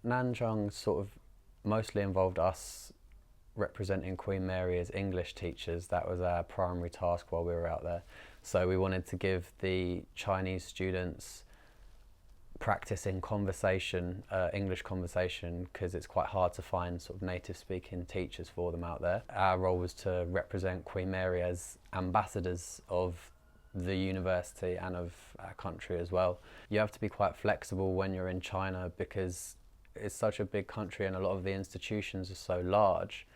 Nanchang sort of mostly involved us representing Queen Mary as English teachers. That was our primary task while we were out there. So we wanted to give the Chinese students practice in conversation, English conversation, because it's quite hard to find sort of native speaking teachers for them out there. Our role was to represent Queen Mary as ambassadors of the university and of our country as well. You have to be quite flexible when you're in China because it's such a big country and a lot of the institutions are so large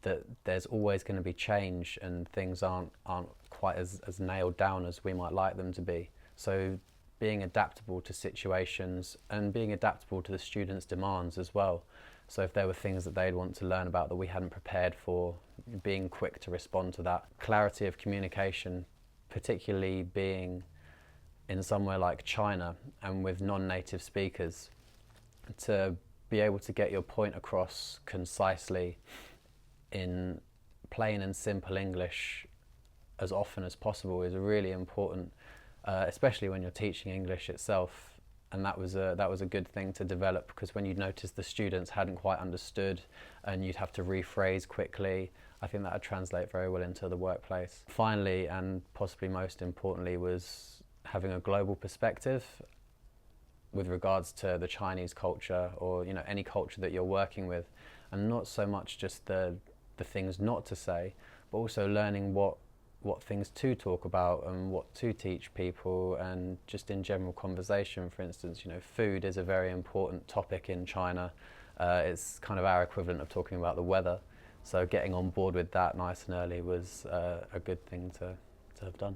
that there's always going to be change and things aren't quite as nailed down as we might like them to be. So being adaptable to situations and being adaptable to the students' demands as well. So if there were things that they'd want to learn about that we hadn't prepared for, being quick to respond to that. Clarity of communication, particularly being in somewhere like China and with non-native speakers, to be able to get your point across concisely in plain and simple English as often as possible is really important, especially when you're teaching English itself. And that was a good thing to develop, because when you notice the students hadn't quite understood and you'd have to rephrase quickly, I think that would translate very well into the workplace. Finally, and possibly most importantly, was having a global perspective with regards to the Chinese culture, or any culture that you're working with, and not so much just the things not to say, but also learning what things to talk about and what to teach people, and just in general conversation. For instance, food is a very important topic in China. It's kind of our equivalent of talking about the weather. So getting on board with that nice and early was a good thing to have done.